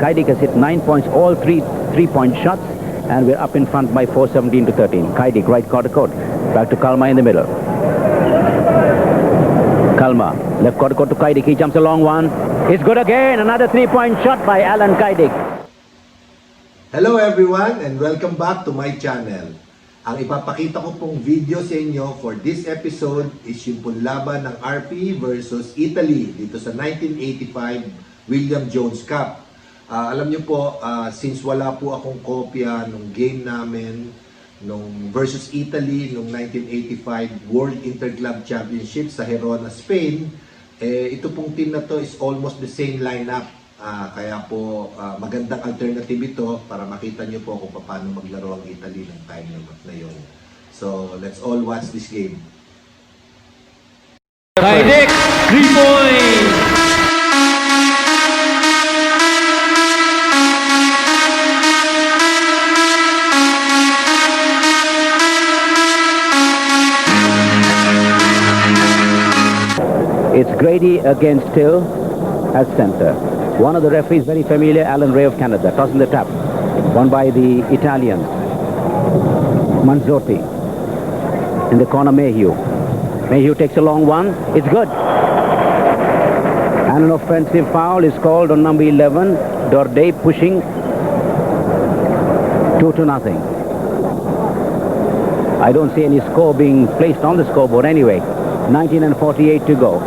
Caidic has hit 9 points, all three-point shots, and we're up in front by 4, 17 to 13. Caidic, right quarter court. Back to Calma in the middle. Calma, left quarter court to Caidic. He jumps a long one. It's good again. Another three-point shot by Allan Caidic. Hello everyone and welcome back to my channel. Ang ipapakita ko pong video sa inyo for this episode is yung pong laban ng RP versus Italy dito sa 1985 William Jones Cup. Alam niyo po, since wala po akong kopya nung game namin nung versus Italy nung 1985 World Interclub Championship sa Gerona, Spain, ito pong team na to is almost the same lineup. Kaya po magandang alternative ito para makita nyo po kung paano maglaro ang Italy ng time na yun. So let's all watch this game. Caidic, 3 points! It's Grady against Till at center. One of the referees very familiar, Allan Reyes of Canada, tossing the tap. Won by the Italians. Manzotti. In the corner, Mayhew. Mayhew takes a long one. It's good. And an offensive foul is called on number 11. Dorday pushing 2-0. I don't see any score being placed on the scoreboard anyway. 19:48 to go.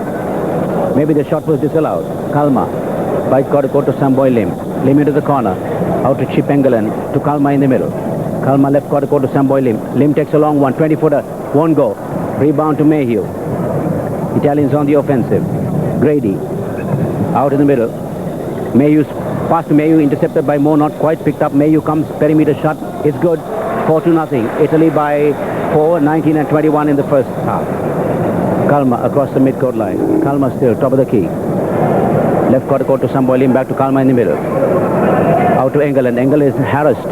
Maybe the shot was disallowed. Calma. Right quarter court to Samboy Lim. Lim into the corner. Out to Chip Engelland. To Calma in the middle. Calma left quarter court to Samboy Lim. Lim takes a long one. 20-footer. Won't go. Rebound to Mayhew. Italians on the offensive. Grady. Out in the middle. Mayhew's pass to Mayhew. Intercepted by Mo. Not quite picked up. Mayhew comes. Perimeter shot. It's good. 4-0. Italy by 4. 19-21 in the first half. Calma across the mid-court line. Calma still top of the key. Left quarter court to Samboy Lim, back to Calma in the middle. Out to Engelland. Engelland is harassed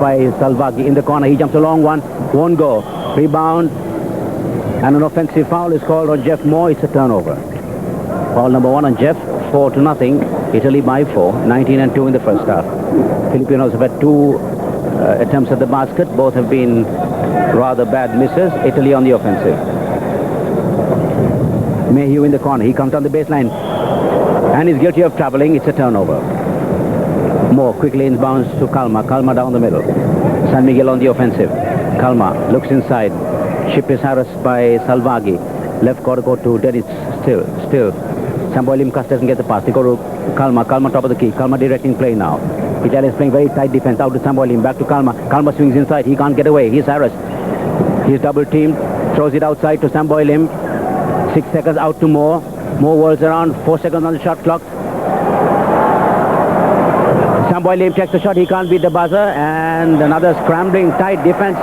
by Salvagi in the corner. He jumps a long one, won't go. Rebound, and an offensive foul is called on Jeff Moore. It's a turnover. Foul number 1 on Jeff, 4-0. Italy by 4, 19-2 in the first half. Filipinos have had 2 attempts at the basket. Both have been rather bad misses. Italy on the offensive. Mayhew in the corner. He comes on the baseline. And is guilty of traveling. It's a turnover. Moore quickly inbounds to Calma. Calma down the middle. San Miguel on the offensive. Calma looks inside. Chip is harassed by Salvagi. Left quarter court to Dennis. Still. Samboy Lim doesn't get the pass. They go to Calma. Calma top of the key. Calma directing play now. Italy is playing very tight defense. Out to Samboy Lim. Back to Calma. Calma swings inside. He can't get away. He's harassed. He's double teamed. Throws it outside to Samboy Lim. 6 seconds out to Moore. Moore whirls around, 4 seconds on the shot clock. Samboy Lim checks the shot, he can't beat the buzzer, and another scrambling tight defense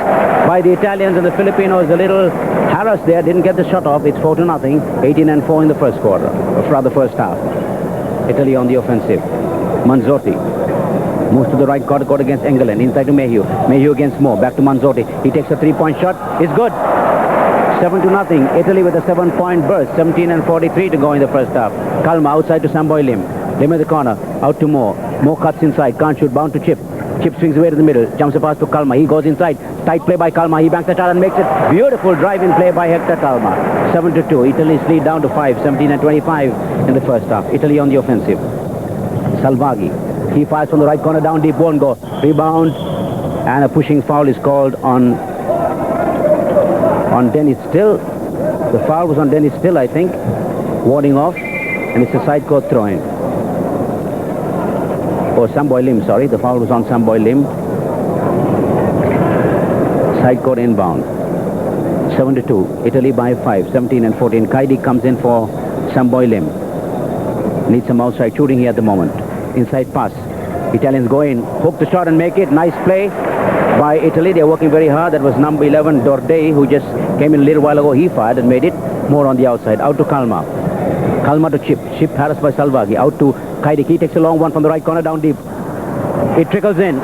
by the Italians, and the Filipinos a little harassed there, didn't get the shot off. It's 4-0, 18-4 in the first quarter, or the first half. Italy on the offensive. Manzotti moves to the right quarter court against Engelland, inside to Mayhew. Mayhew against Moore, back to Manzotti. He takes a 3-point shot, it's good. 7-0. Italy with a 7-point burst. 17-43 to go in the first half. Calma outside to Samboy Lim. Lim in the corner. Out to Moore. Moore cuts inside. Can't shoot. Bound to Chip. Chip swings away to the middle. Jumps a pass to Calma. He goes inside. Tight play by Calma. He banks the shot and makes it. Beautiful drive-in play by Hector Calma. 7-2. Italy's lead down to 5. 17-25 in the first half. Italy on the offensive. Salvagi. He fires from the right corner down deep. Won't go. Rebound. And a pushing foul is called on Dennis Still. The foul was on Dennis Still, I think. Warding off. And it's a side court throw-in. Oh, Samboy Lim, sorry. The foul was on Samboy Lim. Side court inbound. 7-2. Italy by 5. 17-14. Caidic comes in for Samboy Lim. Needs some outside shooting here at the moment. Inside pass. Italians go in. Hook the shot and make it. Nice play by Italy. They're working very hard. That was number 11, Dorday, who just came in a little while ago. He fired and made it. More on the outside. Out to Calma. Calma to Chip. Chip harassed by Salvagi. Out to Caidic. He takes a long one from the right corner down deep. It trickles in.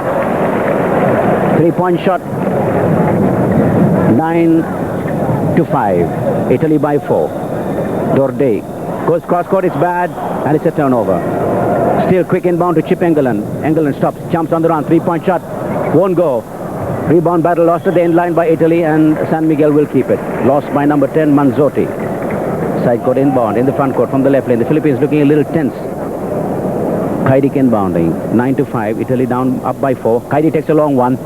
3-point shot. 9-5. Italy by 4. Dorday goes cross court. It's bad. And it's a turnover. Still quick inbound to Chip Engelland. Engelland stops, jumps on the run, three-point shot, won't go. Rebound battle lost at the end line by Italy, and San Miguel will keep it. Lost by number 10, Manzotti. Side court inbound in the front court from the left lane. The Philippines looking a little tense. Caidic inbounding, 9-5. Italy down up by 4. Caidic takes a long one.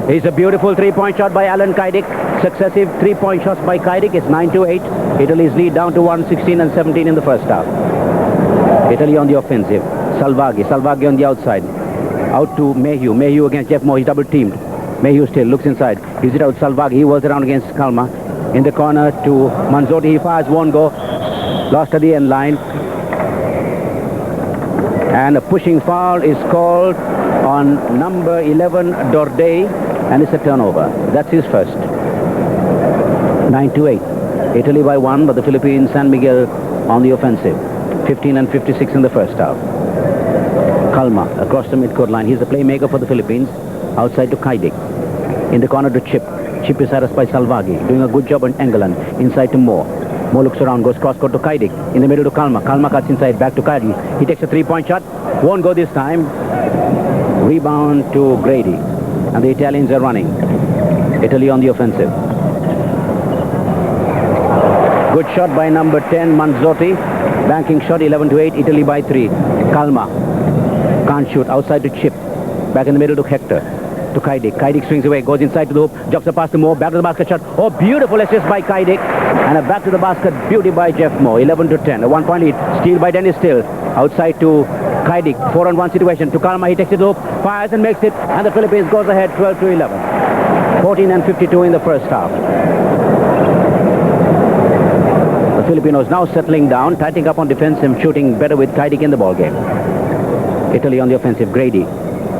It's a beautiful three-point shot by Allan Caidic. Successive three-point shots by Caidic. It's 9-8. Italy's lead down to 116 and 17 in the first half. Italy on the offensive. Salvaghi on the outside. Out to Mayhew. Mayhew against Jeff Moore. He's double-teamed. Mayhew still looks inside. Gives it out Salvaghi. He whirls around against Calma. In the corner to Manzotti. He fires, won't go. Lost at the end line. And a pushing foul is called on number 11, Dorday, and it's a turnover. That's his first. 9-8. Italy by 1, but the Philippines, San Miguel on the offensive. 15 and 56 in the first half. Calma across the midcourt line. He's the playmaker for the Philippines. Outside to Caidic. In the corner to Chip. Chip is harassed by Salvaghi. Doing a good job on Engelland. Inside to Moore. Moore looks around, goes cross-court to Caidic. In the middle to Calma. Calma cuts inside, back to Caidic. He takes a three-point shot. Won't go this time. Rebound to Grady. And the Italians are running. Italy on the offensive. Good shot by number 10, Manzotti. Banking shot, 11-8. Italy by 3. Calma. Can't shoot. Outside to Chip. Back in the middle to Hector. To Caidic. Caidic swings away, goes inside to the hoop, drops the pass to Moore, back to the basket shot. Oh, beautiful assist by Caidic. And a back to the basket beauty by Jeff Moore. 11-10. A 1-point lead. Steal by Dennis Still. Outside to Caidic. 4-on-1 situation. To Calma, he takes it to the hoop, fires and makes it. And the Philippines goes ahead 12-11. 14 and 52 in the first half. The Filipinos now settling down, tightening up on defense and shooting better with Caidic in the ball game. Italy on the offensive. Grady.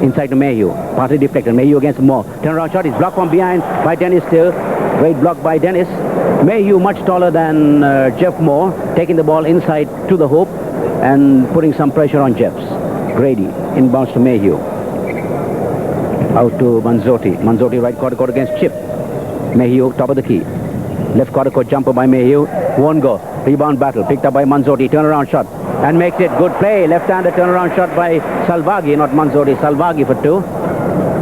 Inside to Mayhew. Partly deflected. Mayhew against Moore. Turnaround shot is blocked from behind by Dennis Still. Great block by Dennis. Mayhew much taller than Jeff Moore. Taking the ball inside to the hoop and putting some pressure on Jeffs. Grady inbounds to Mayhew. Out to Manzotti. Manzotti right quarter court against Chip. Mayhew top of the key. Left quarter court jumper by Mayhew. Won't go. Rebound battle. Picked up by Manzotti. Turnaround shot. And makes it. Good play. Left-handed turnaround shot by Salvaghi, not Manzotti. Salvaghi for 2.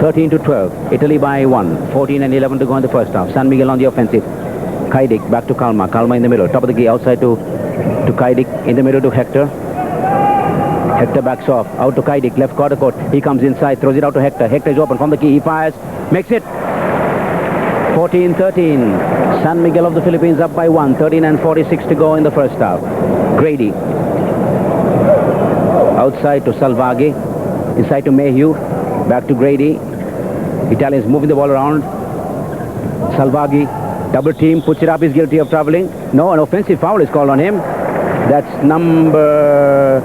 13-12. Italy by 1. 14 and 11 to go in the first half. San Miguel on the offensive. Caidic back to Calma. Calma in the middle. Top of the key. Outside to Caidic. In the middle to Hector. Hector backs off. Out to Caidic. Left quarter court. He comes inside. Throws it out to Hector. Hector is open from the key. He fires. Makes it. 14-13. San Miguel of the Philippines up by 1. 13 and 46 to go in the first half. Grady. Outside to Salvaghi. Inside to Mayhew. Back to Grady. Italians moving the ball around. Salvaghi. Double team. Puts it up. He's guilty of traveling. No, an offensive foul is called on him. That's number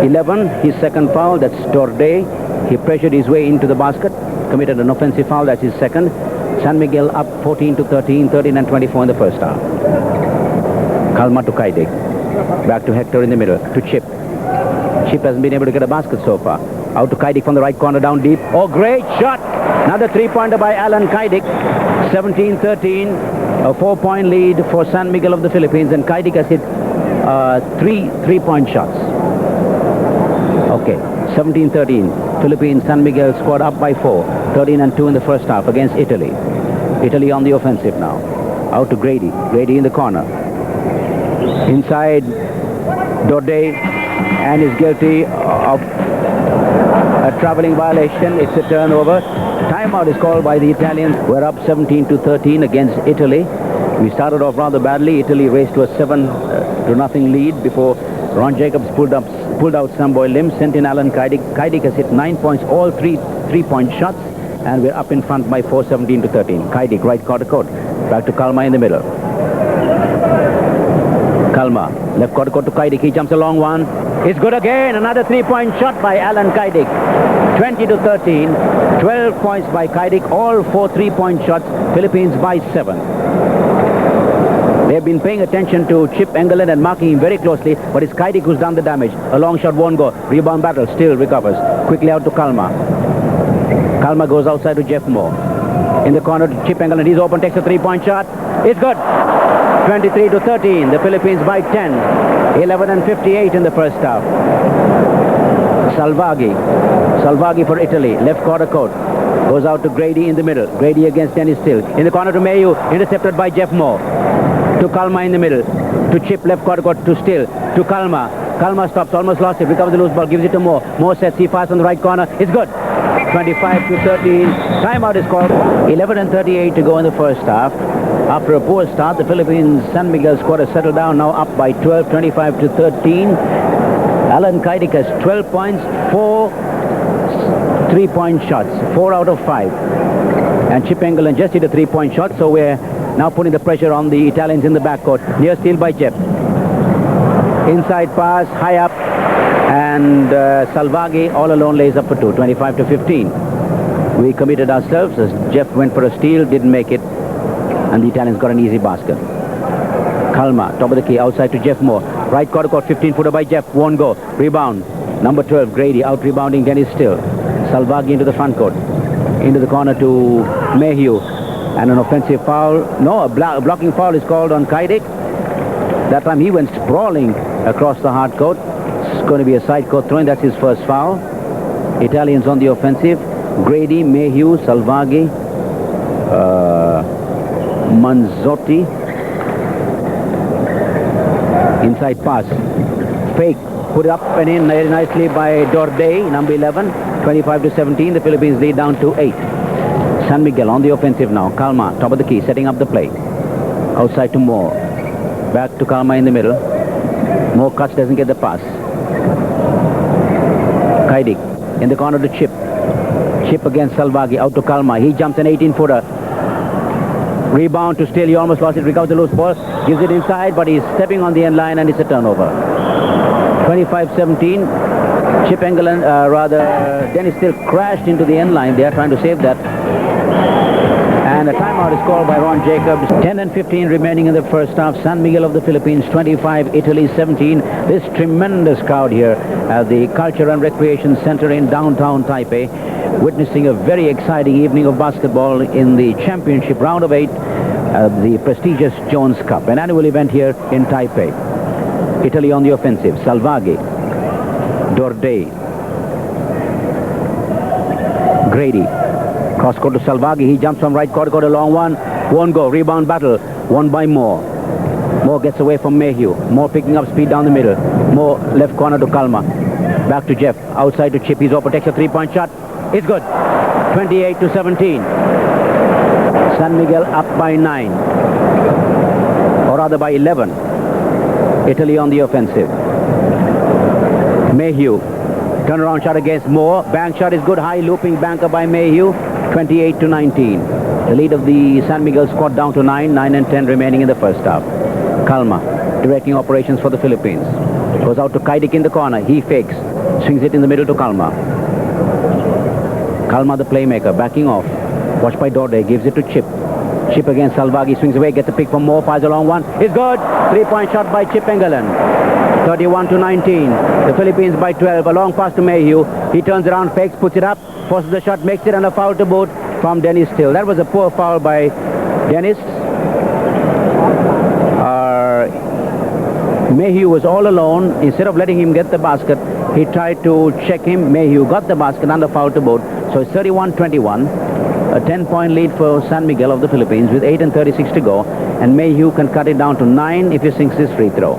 11. His second foul. That's Dorday. He pressured his way into the basket. Committed an offensive foul. That's his second. San Miguel up 14-13. 13 and 24 in the first half. Calma to Caidic. Back to Hector in the middle. To Chip. Chip hasn't been able to get a basket so far. Out to Caidic from the right corner, down deep. Oh, great shot! Another three-pointer by Allan Caidic. 17-13. A 4-point lead for San Miguel of the Philippines. And Caidic has hit three-point shots. Okay, 17-13. Philippines, San Miguel scored up by 4. 13 and 2 in the first half against Italy. Italy on the offensive now. Out to Grady. Grady in the corner. Inside, Dorday. And is guilty of a traveling violation. It's a turnover. Timeout is called by the Italians. We're up 17-13 against Italy. We started off rather badly. Italy raced to a 7-0 lead before Ron Jacobs pulled out Samboy Lim, sent in Allan Caidic. Caidic has hit 9 points, all three-point shots, and we're up in front by 4, 17-13. Caidic right quarter court. Back to Calma in the middle. Calma, left quarter court to Caidic. He jumps a long one. It's good again. Another three-point shot by Allan Caidic. 20-13. 12 points by Caidic. All 4 three-point shots. Philippines by 7. They've been paying attention to Chip Engelland and marking him very closely, but it's Caidic who's done the damage. A long shot won't go. Rebound battle. Still recovers. Quickly out to Calma. Calma goes outside to Jeff Moore. In the corner to Chip Engelland. He's open. Takes a three-point shot. It's good. 23-13. The Philippines by 10. 11 and 58 in the first half. Salvaghi for Italy. Left quarter court. Goes out to Grady in the middle. Grady against Dennis Still. In the corner to Mayhew. Intercepted by Jeff Moore. To Calma in the middle. To Chip, left quarter court to Still. To Calma. Calma stops, almost lost it. Recovers the loose ball. Gives it to Moore. Moore sets. He fires on the right corner. It's good. 25-13. Timeout is called. 11:38 to go in the first half. After a poor start, the Philippines San Miguel squad has settled down, now up by 12, 25-13. Allan Caidic has 12 points, 4 3-point shots, 4 out of 5. And Chip Engelland just hit a 3-point shot, so we're now putting the pressure on the Italians in the backcourt. Near steal by Jeff. Inside pass, high up, and Salvaghi all alone lays up for 2, 25-15. We committed ourselves as Jeff went for a steal, didn't make it, and the Italians got an easy basket. Calma, top of the key, outside to Jeff Moore. Right quarter court, 15-footer by Jeff, won't go. Rebound, number 12, Grady, out-rebounding Dennis Still. Salvaghi into the front court. Into the corner to Mayhew. And an offensive foul. No, a blocking foul is called on Caidic. That time he went sprawling across the hard court. It's going to be a side court throwing. That's his first foul. Italians on the offensive. Grady, Mayhew, Salvaghi, Manzotti. Inside pass. Fake. Put it up and in very nicely by Dorday, number 11. 25-17. The Philippines lead down to 8. San Miguel on the offensive now. Calma, top of the key, setting up the play. Outside to Moore. Back to Calma in the middle. Moore cuts, doesn't get the pass. Caidic in the corner to Chip. Chip against Salvaghi, out to Calma. He jumps an 18-footer. Rebound to Still. He almost lost it. Recovers the loose ball. Gives it inside, but he's stepping on the end line and it's a turnover. 25-17. Chip Engelland, Dennis Still crashed into the end line. They are trying to save that. And a timeout is called by Ron Jacobs. 10-15 remaining in the first half. San Miguel of the Philippines 25, Italy 17. This tremendous crowd here at the Culture and Recreation Center in downtown Taipei, witnessing a very exciting evening of basketball in the championship round of 8, the prestigious Jones Cup, an annual event here in Taipei. Italy on the offensive. Salvaghi. Dorday. Grady. Cross court to Salvaghi. He jumps from right quarter court, a long one. Won't go. Rebound battle. Won by Moore. Moore gets away from Mayhew. Moore picking up speed down the middle. Moore left corner to Calma. Back to Jeff. Outside to Chip. He's over. Takes a 3-point shot. It's good. 28-17. San Miguel up by 9. Or rather by 11. Italy on the offensive. Mayhew. Turnaround shot against Moore. Bank shot is good. High looping banker by Mayhew. 28-19. The lead of the San Miguel squad down to 9 and 10 remaining in the first half. Calma directing operations for the Philippines. Goes out to Caidic in the corner. He fakes. Swings it in the middle to Calma. Calma the playmaker, backing off. Watched by Dorday. Gives it to Chip. Chip against Salvaghi. Swings away. Gets a pick from Moore. Fires a long one. It's good. 3-point shot by Chip Engelland. 31-19. The Philippines by 12. A long pass to Mayhew. He turns around, fakes, puts it up, forces the shot, makes it, and a foul to boot from Dennis Still. That was a poor foul by Dennis. Mayhew was all alone. Instead of letting him get the basket, he tried to check him. Mayhew got the basket and the foul to boot. So it's 31-21. A 10-point lead for San Miguel of the Philippines with 8:36 to go. And Mayhew can cut it down to 9 if he sinks his free throw.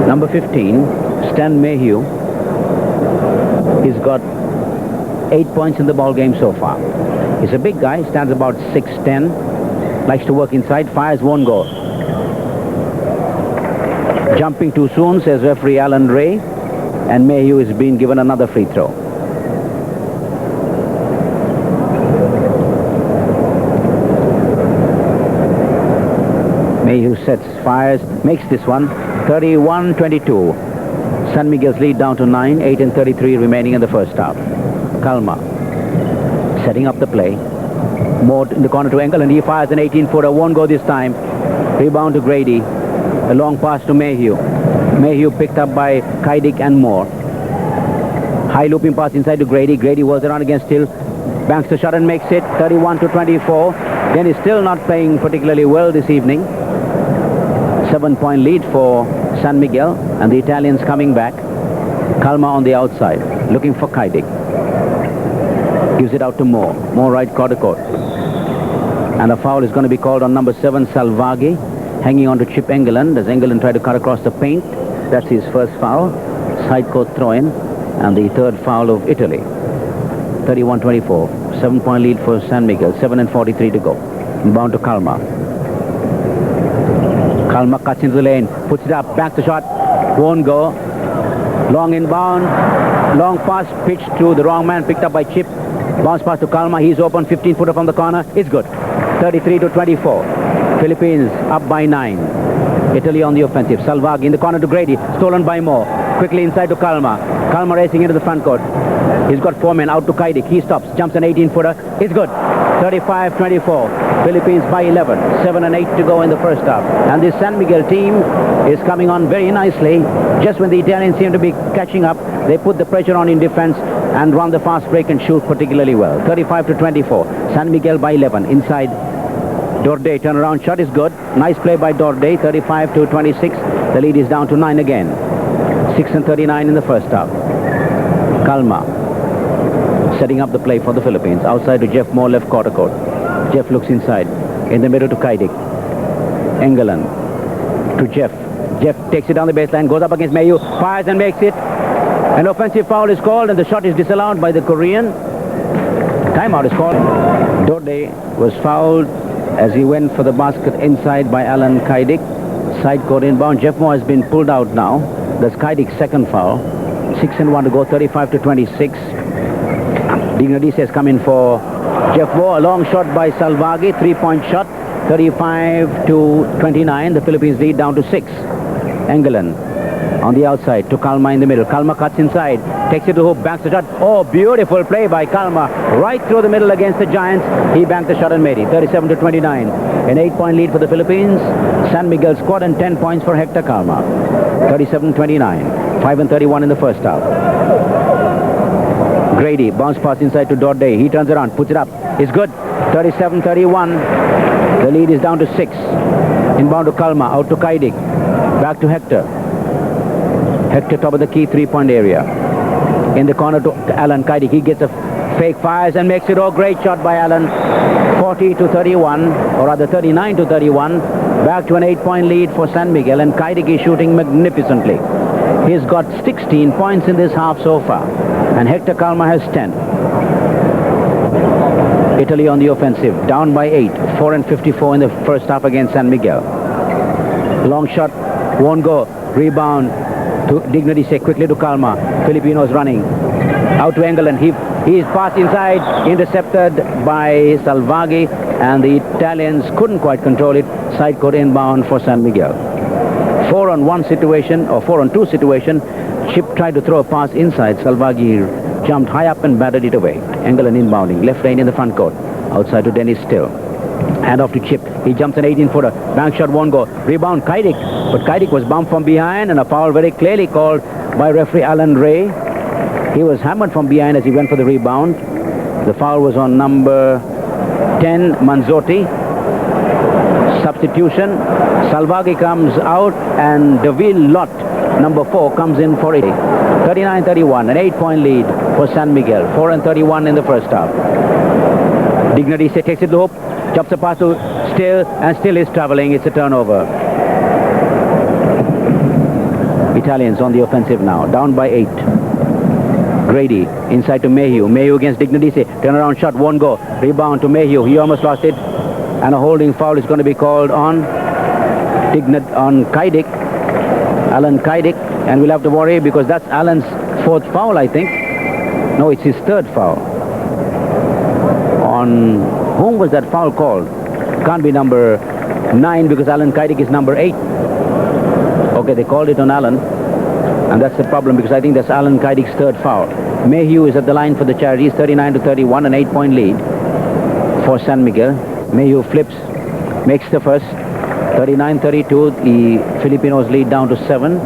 Number 15, Stan Mayhew. He's got 8 points in the ball game so far. He's a big guy, stands about 6'10", likes to work inside, fires, won't go. Jumping too soon, says referee Alan Ray, and Mayhew is being given another free throw. Mayhew sets, fires, makes this one. 31-22. San Miguel's lead down to 9, 8:33 remaining in the first half. Calma setting up the play. Moore in the corner to Engelland. He fires an 18-footer. Won't go this time. Rebound to Grady. A long pass to Mayhew. Mayhew picked up by Caidic and Moore. High looping pass inside to Grady. Grady was around against Still. Banks the shot and makes it. 31-24. Then he's still not playing particularly well this evening. 7-point lead for San Miguel, and the Italians coming back. Calma on the outside, looking for Caidic. Gives it out to Moore. Moore right quarter court. And a foul is going to be called on number 7, Salvaghi, hanging on to Chip Engelland as Engelland tried to cut across the paint. That's his first foul. Side court throw-in. And the third foul of Italy. 31-24. 7-point lead for San Miguel. 7:43 to go. Inbound to Calma. Calma cuts into the lane. Puts it up. Back the shot. Won't go. Long inbound. Long pass pitched to the wrong man. Picked up by Chip. Bounce pass to Calma. He's open. 15-footer from the corner. It's good. 33-24. Philippines up by 9. Italy on the offensive. Salvaghi in the corner to Grady. Stolen by Moore. Quickly inside to Calma. Calma racing into the front court. He's got 4 men out to Caidic. He stops. Jumps an 18-footer. It's good. 35-24. Philippines by 11. 7-8 to go in the first half. And this San Miguel team is coming on very nicely. Just when the Italians seem to be catching up, they put the pressure on in defense and run the fast break and shoot particularly well. 35-24. San Miguel by 11. Inside. Dorday turnaround shot is good. Nice play by Dorday. 35-26. The lead is down to 9 again. 6:39 in the first half. Calma setting up the play for the Philippines. Outside to Jeff Moore, left quarter court. Jeff looks inside. In the middle to Caidic. Engelland to Jeff. Jeff takes it down the baseline, goes up against Mayu, fires and makes it. An offensive foul is called and the shot is disallowed by the Korean. Timeout is called. Dorday was fouled as he went for the basket inside by Allan Caidic. Side court inbound. Jeff Moore has been pulled out now. That's Caidic's second foul. 6-1 to go. 35-26. Dignadice has come in for Jeff Moore. A long shot by Salvaghi. 3-point shot. 35-29. The Philippines lead down to 6. Engelland on the outside to Calma in the middle. Calma cuts inside. Takes it to hoop. Banks the shot. Oh, beautiful play by Calma. Right through the middle against the Giants. He banked the shot and made it. 37-29. An 8-point lead for the Philippines. San Miguel scored and 10 points for Hector Calma. 37-29. 5-31 in the first half. Grady, bounce pass inside to Dorday. He turns around, puts it up. It's good. 37-31. The lead is down to 6. Inbound to Calma, out to Caidic. Back to Hector. Hector top of the key 3-point area. In the corner to Allan Caidic. He gets a fake, fires and makes it. Oh, great shot by Allan. 40-31, or rather 39-31. Back to an 8-point lead for San Miguel, and Caidic is shooting magnificently. He's got 16 points in this half so far, and Hector Calma has 10. Italy on the offensive, down by 8, 4-54 in the first half against San Miguel. Long shot, won't go. Rebound to Dignadice, quickly to Calma. Filipinos running. Out to Engelland. He is passed inside, intercepted by Salvaghi, and the Italians couldn't quite control it. Side court inbound for San Miguel. 4-on-1 situation, or 4-on-2 situation. Chip tried to throw a pass inside. Salvaghi jumped high up and batted it away. Engelland inbounding. Left lane in the front court. Outside to Dennis Still. Hand off to Chip. He jumps an 18-footer. Bank shot won't go. Rebound Caidic. But Caidic was bumped from behind, and a foul very clearly called by referee Allan Ray. He was hammered from behind as he went for the rebound. The foul was on number 10, Manzotti. Substitution. Salvaghi comes out, and Deville Lott, number 4, comes in for it. 39-31, an 8-point lead for San Miguel. 4-31 in the first half. Dignadice takes it to hoop, chops a pass to Still, and Still is traveling. It's a turnover. Italians on the offensive now, down by 8. Grady inside to Mayhew. Mayhew against Dignadice. Turnaround shot won't go. Rebound to Mayhew. He almost lost it. And a holding foul is going to be called on Caidic. Allan Caidic. And we'll have to worry because that's Allan's 4th foul, I think. No, it's his 3rd foul. On whom was that foul called? Can't be number 9 because Allan Caidic is number 8. Okay, they called it on Allan. And that's the problem because I think that's Allan Caidic's 3rd foul. Mayhew is at the line for the Charities. 39-31, an 8-point lead for San Miguel. Mayhew flips, makes the first. 39-32, the Filipinos lead down to 7.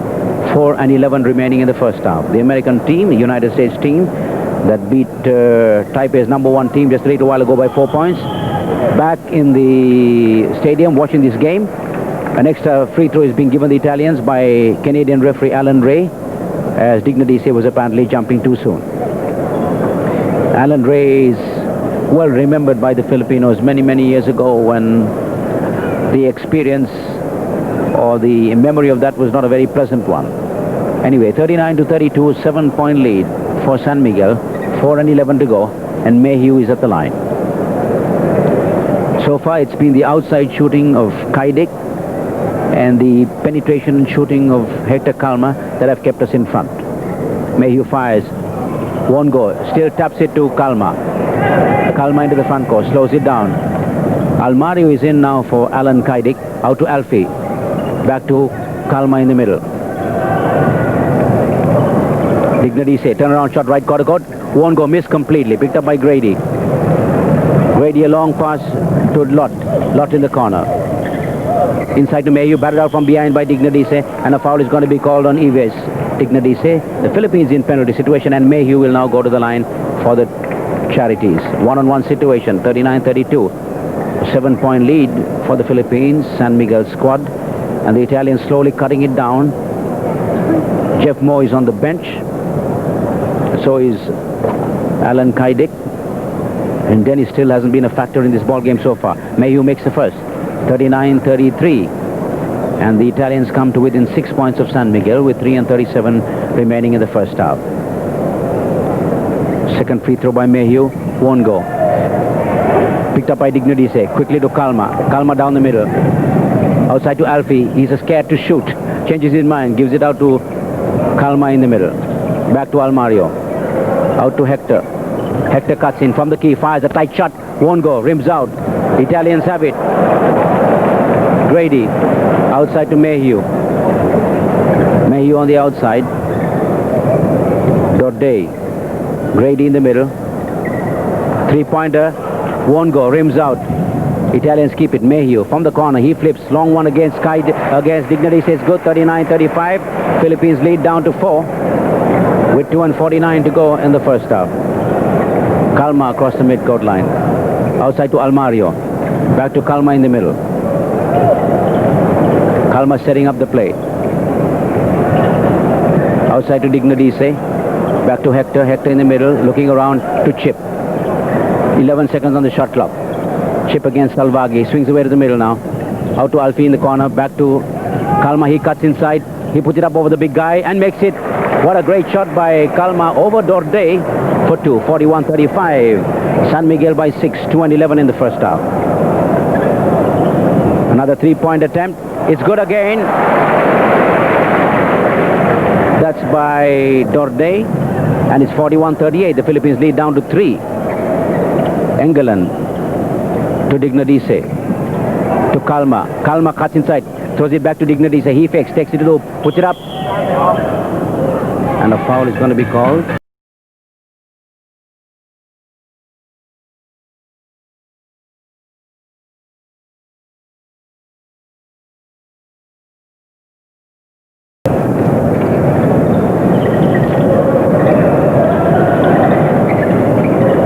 4-11 remaining in the first half. The American team, the United States team, that beat Taipei's number 1 team just a little while ago by 4 points. Back in the stadium watching this game. An extra free throw is being given the Italians by Canadian referee Allan Ray as Dignadice was apparently jumping too soon. Allan Reyes, well remembered by the Filipinos many years ago, when the experience or the memory of that was not a very pleasant one. Anyway, 39-32, 7-point lead for San Miguel, 4:11 to go, and Mayhew is at the line. So far it's been the outside shooting of Caidic and the penetration and shooting of Hector Calma that have kept us in front. Mayhew fires, won't go, still taps it to Calma. Calma into the front court, slows it down. Almario is in now for Allan Caidic, out to Alfie, back to Calma in the middle. Dignadice, turnaround shot, right quarter court, won't go, miss completely, picked up by Grady. Grady, a long pass to Lott in the corner. Inside to Mayhew, batted out from behind by Dignadice, and a foul is going to be called on Yves Dignadice. The Philippines in penalty situation, and Mayhew will now go to the line for the Charities. One-on-one situation, 39-32. 7-point lead for the Philippines, San Miguel squad, and the Italians slowly cutting it down. Jeff Moore is on the bench. So is Allan Caidic. And Dennis still hasn't been a factor in this ball game so far. Mayhew makes the first, 39-33. And the Italians come to within 6 points of San Miguel with 3:37 remaining in the first half. Second free throw by Mayhew, won't go. Picked up by Dignadice, quickly to Calma. Calma down the middle. Outside to Alfie, he's scared to shoot. Changes his mind, gives it out to Calma in the middle. Back to Almario. Out to Hector. Hector cuts in from the key, fires a tight shot, won't go, rims out. Italians have it. Grady, outside to Mayhew. Mayhew on the outside. Dorday. Grady in the middle. Three-pointer, won't go, rims out. Italians keep it. Mayhew from the corner, he flips, long one against Dignadice, is good, 39-35. Philippines lead down to 4 with 2:49 to go in the first half. Calma across the mid-court line. Outside to Almario. Back to Calma in the middle. Calma setting up the play. Outside to Dignadice. Back to Hector. Hector in the middle, looking around to Chip. 11 seconds on the shot clock. Chip against Salvagi. Swings away to the middle now. Out to Alfie in the corner. Back to Calma. He cuts inside. He puts it up over the big guy and makes it. What a great shot by Calma over Dorday for 2. 41-35. San Miguel by 6. 2:11 in the first half. Another three-point attempt. It's good again. That's by Dorday. And it's 41-38. The Philippines lead down to 3. Engelland to Dignadice. To Calma. Calma cuts inside. Throws it back to Dignadice. He fakes. Takes it to the loop. Puts it up. And a foul is going to be called.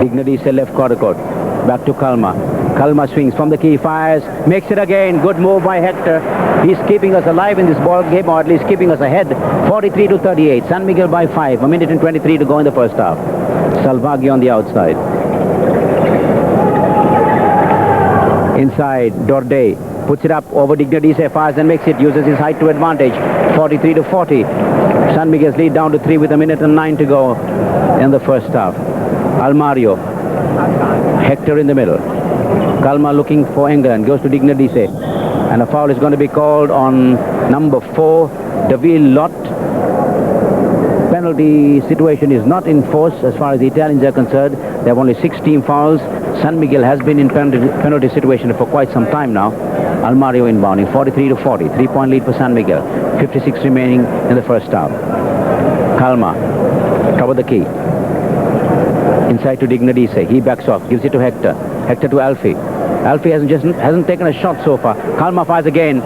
Dignadice left quarter court. Back to Calma. Calma swings from the key, fires, makes it again. Good move by Hector. He's keeping us alive in this ball game, or at least keeping us ahead. 43-38. San Miguel by 5. 1:23 to go in the first half. Salvagi on the outside. Inside, Dorday puts it up over Dignadice, fires and makes it. Uses his height to advantage. 43-40. San Miguel's lead down to 3 with 1:09 to go in the first half. Almario. Hector in the middle. Calma looking for Engelland. Goes to Dignadice. And a foul is going to be called on number 4, Davil Lott. Penalty situation is not in force as far as the Italians are concerned. They have only 6 team fouls. San Miguel has been in penalty situation for quite some time now. Almario inbounding. 43-40. 3-point lead for San Miguel. 56 remaining in the first half. Calma. Top of the key. Inside to Dignadice. He backs off. Gives it to Hector. Hector to Alfie. Alfie hasn't taken a shot so far. Calma fires again.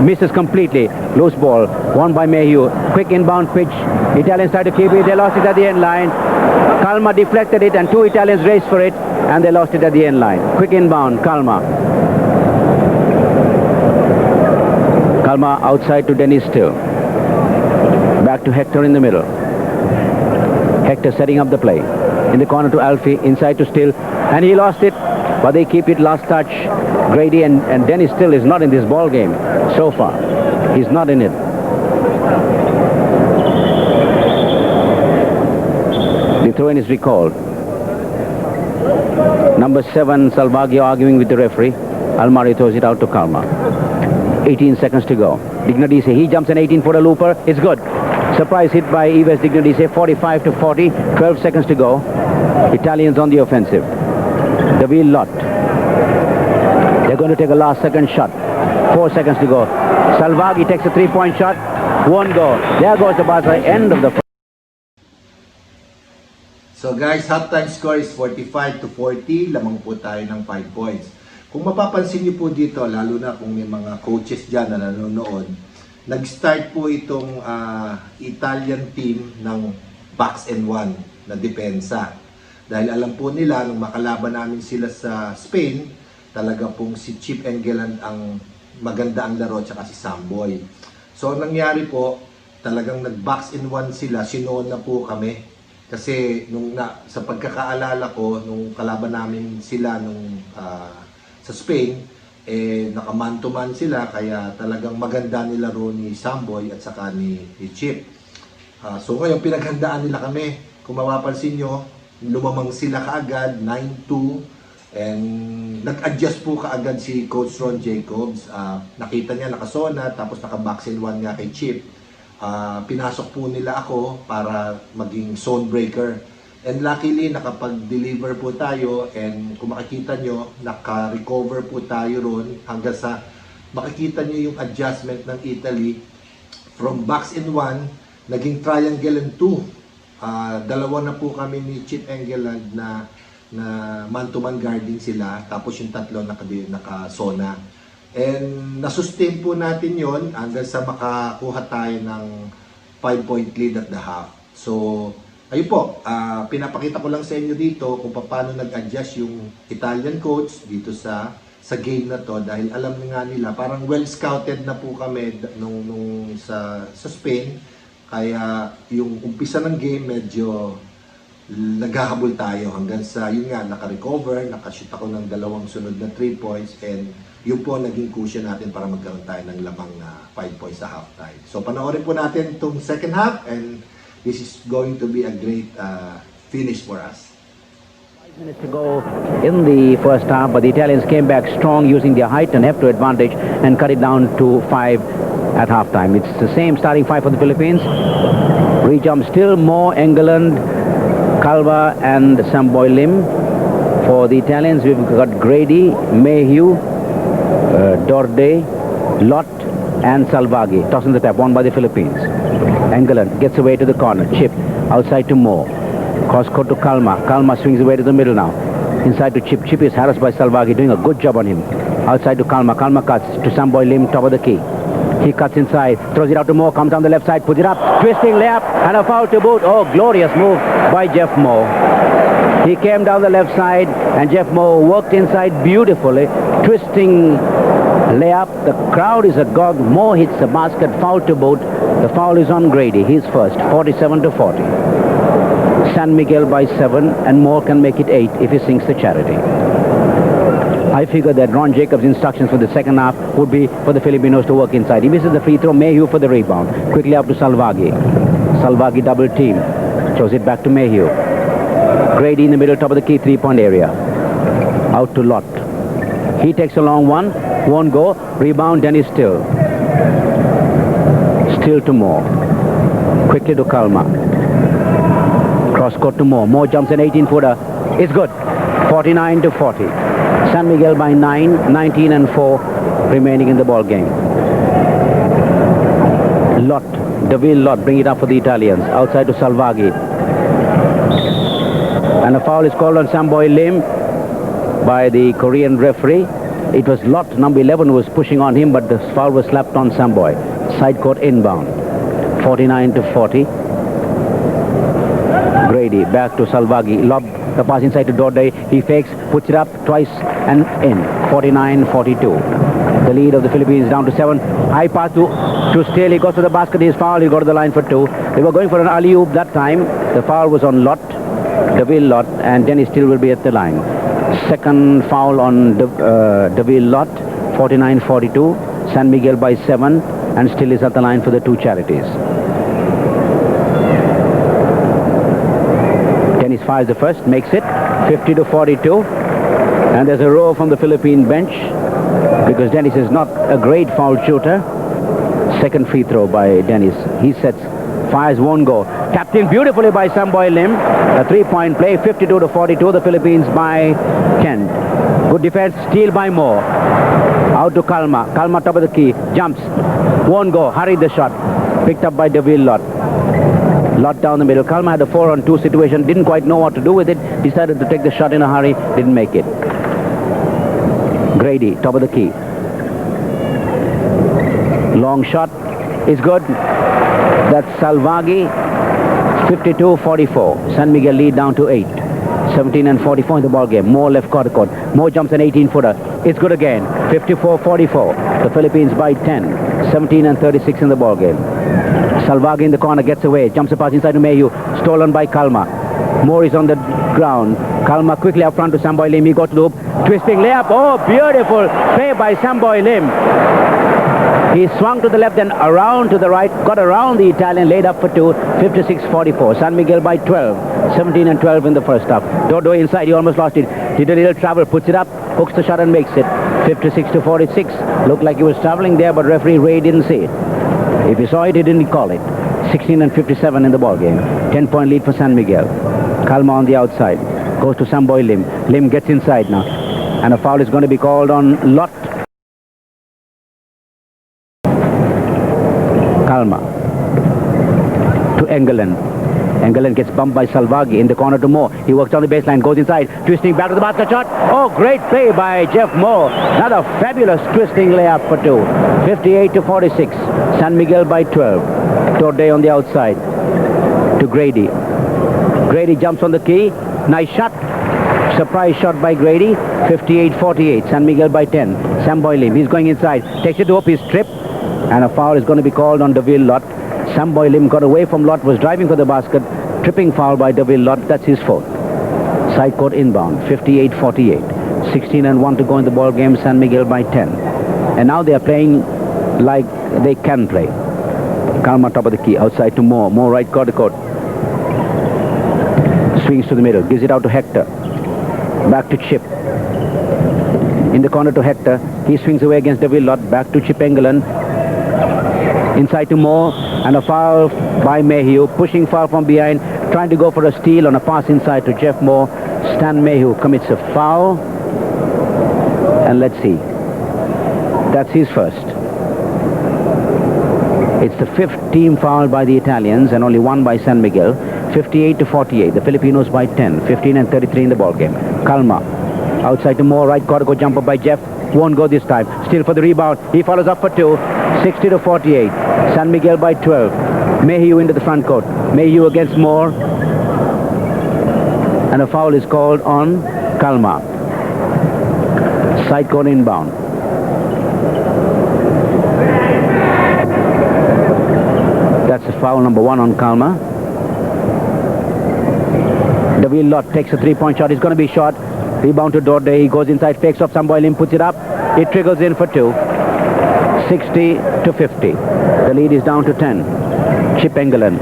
Misses completely. Loose ball. Won by Mayhew. Quick inbound pitch. Italians try to keep it. They lost it at the end line. Calma deflected it and 2 Italians raced for it. And they lost it at the end line. Quick inbound. Calma. Calma outside to Dennis still. Back to Hector in the middle. Hector setting up the play. In the corner to Alfie, inside to Still, and he lost it, but they keep it. Last touch. Grady and Dennis Still is not in this ball game so far. He's not in it. The throw-in is recalled. Number 7, Salvagio arguing with the referee. Almario throws it out to Calma. 18 seconds to go. Dignadice, he jumps an 18-footer looper. It's good. Surprise hit by Yves Dignadice, 45 to 40. 12 seconds to go. Italians on the offensive. The wheel lot. They're going to take a last second shot. 4 seconds to go. Salvagio takes a 3-point shot. Won't go. There goes the buzzer. End of the first. So guys, halftime score is 45 to 40. Lamang po tayo ng 5 points. Kung mapapansin niyo po dito, lalo na kung may mga coaches dyan na nanonood, nag-start po itong Italian team ng box and one na depensa. Dahil alam po nila, nung makalaban namin sila sa Spain, talaga pong si Chip Engelland ang maganda ang laro, tsaka si Samboy. So nangyari po, talagang nag-box and one sila, sinoon na po kami. Kasi sa pagkakaalala ko, nung kalaban namin sila sa Spain, nakaman-to-man sila, kaya talagang maganda nila ro ni Samboy at saka ni Chip. So ngayon, pinaghandaan nila kami. Kung mapapansin nyo, lumamang sila kaagad, 9-2, and nag-adjust po kaagad si Coach Ron Jacobs. Nakita niya nakasona, tapos naka-box and one nga kay Chip. Pinasok po nila ako para maging zone breaker. And luckily, nakapag-deliver po tayo, and kung makikita nyo, naka-recover po tayo ron hanggang sa makikita nyo yung adjustment ng Italy from box in one, naging triangle in two. Dalawa na po kami ni Chip Engelland na man-to-man guarding sila, tapos yung tatlo naka-zona. And nasustain po natin yon hanggang sa makakuha tayo ng 5-point lead at the half. So, ayun po, pinapakita ko lang sa inyo dito kung paano nag-adjust yung Italian coach dito sa game na to, dahil alam nga nila, parang well-scouted na po kami nung sa Spain, kaya yung umpisa ng game medyo naghahabol tayo hanggang sa, yun nga, naka-recover, nakashoot ako ng 2 sunod na 3 points, and yun po naging cushion natin para magkaroon tayo ng lamang na 5 points sa halftime. So panoorin po natin itong second half, and this is going to be a great finish for us. 5 minutes to go in the first half, but the Italians came back strong using their height and Hector advantage and cut it down to 5 at halftime. It's the same starting 5 for the Philippines. Rejump still more Engelland, Calma and Samboy Lim. For the Italians, we've got Grady, Mayhew, Dorde, Lot and Salvagio. Tossing the tap, won by the Philippines. Engelland gets away to the corner. Chip outside to Moore. Cross court to Calma. Calma swings away to the middle now. Inside to Chip. Chip is harassed by Salvagio, doing a good job on him. Outside to Calma. Calma cuts to Samboy Lim, top of the key. He cuts inside, throws it out to Moore, comes down the left side, puts it up, twisting layup, and a foul to boot. Oh, glorious move by Jeff Moore. He came down the left side, and Jeff Moore worked inside beautifully, twisting layup. The crowd is agog. Moore hits the basket, foul to boot. The foul is on Grady. He's first, 47 to 40. San Miguel by 7, and Moore can make it 8 if he sinks the charity. I figured that Ron Jacobs' instructions for the second half would be for the Filipinos to work inside. He misses the free throw. Mayhew for the rebound. Quickly up to Salvagio. Salvagio double team. Throws it back to Mayhew. Grady in the middle, top of the key, 3-point area. Out to Lot. He takes a long one. Won't go. Rebound, Dennis Still. Still to Moore. Quickly to Calma. Cross court to Moore. Moore jumps an 18-footer. It's good. 49 to 40. San Miguel by 9, 19 and 4 remaining in the ball game. Lot, Deville Lot, bring it up for the Italians. Outside to Salvagio. And a foul is called on Samboy Lim by the Korean referee. It was Lot, number 11, who was pushing on him, but the foul was slapped on Samboy. Side court inbound. 49 to 40. Grady back to Salvagi. Lob the pass inside to Dorde. He fakes, puts it up twice and in. 49-42. The lead of the Philippines down to 7. High pass to Staley. Goes to the basket. He's fouled. He'll go to the line for 2. They were going for an alley-oop that time. The foul was on Lott, Deville Lott, and Dennis still will be at the line. Second foul on Deville Lott. 49-42. San Miguel by 7, and still is at the line for the 2 charities. Dennis fires the first, makes it 50-42, and there's a row from the Philippine bench because Dennis is not a great foul shooter. Second free throw by Dennis. He sets, fires, won't go. Tapped in beautifully by Samboy Lim. A 3-point play, 52-42. The Philippines by 10. Good defense, steal by Moore. Out to Calma. Calma top of the key. Jumps. Won't go. Hurried the shot. Picked up by Deville Lott. Lott down the middle. Calma had a 4-on-2 situation. Didn't quite know what to do with it. Decided to take the shot in a hurry. Didn't make it. Grady, top of the key. Long shot is good. That's Salvagi. 52-44. San Miguel lead down to 8. 17-44 in the ball game. Moore left quarter court. Moore jumps an 18-footer. It's good again. 54-44. The Philippines by 10. 17-36 in the ball game. Salvagi in the corner gets away. Jumps a pass inside to Mayhew. Stolen by Calma. Moore is on the ground. Calma quickly up front to Samboy Lim. He got to the hoop. Twisting layup. Oh, beautiful play by Samboy Lim. He swung to the left and around to the right. Got around the Italian. Laid up for 2. 56-44. San Miguel by 12. 17-12 in the first half. Dodo inside. He almost lost it. Did a little travel. Puts it up. Hooks the shot and makes it. 56-46. Looked like he was traveling there, but referee Ray didn't see it. If he saw it, he didn't call it. 16-57 in the ball game. 10-point lead for San Miguel. Calma on the outside. Goes to Samboy Lim. Lim gets inside now. And a foul is going to be called on Lott. Calma. To Engelland. Engelland gets bumped by Salvagi in the corner to Moore. He works on the baseline, goes inside, twisting back to the basket shot. Oh, great play by Jeff Moore. Another fabulous twisting layup for 2. 58-46. San Miguel by 12. Torde on the outside to Grady. Grady jumps on the key. Nice shot. Surprise shot by Grady. 58-48. San Miguel by 10. Samboy Lim. He's going inside. Takes it to up his trip. And a foul is going to be called on Deville Lott. Samboy Lim got away from Lott, was driving for the basket. Tripping foul by Deville Lott. That's his fault. Side court inbound. 58-48. 16-1 to go in the ball game. San Miguel by 10. And now they are playing like they can play. Calma top of the key. Outside to Moore. Moore right quarter court. Swings to the middle. Gives it out to Hector. Back to Chip. In the corner to Hector. He swings away against Deville Lott. Back to Chip Engelland. Inside to Moore. And a foul by Mayhew. Pushing foul from behind. Trying to go for a steal on a pass inside to Jeff Moore. Stan Mayhew commits a foul. And let's see. That's his first. It's the 5th team foul by the Italians and only one by San Miguel. 58-48. The Filipinos by 10. 15-33 in the ball game. Calma. Outside to Moore. Right corner go jumper by Jeff. Won't go this time. Still for the rebound. He follows up for 2. 60-48. San Miguel by 12. Mayhew into the front court. Mayhew against Moore. And a foul is called on Calma. Side court inbound. That's foul number 1 on Calma. Deville Lott takes a 3-point shot. It's going to be short. Rebound to Dorde. He goes inside, fakes off Samboy Lim, puts it up. It trickles in for 2. 60-50. The lead is down to 10. Chip Engelland.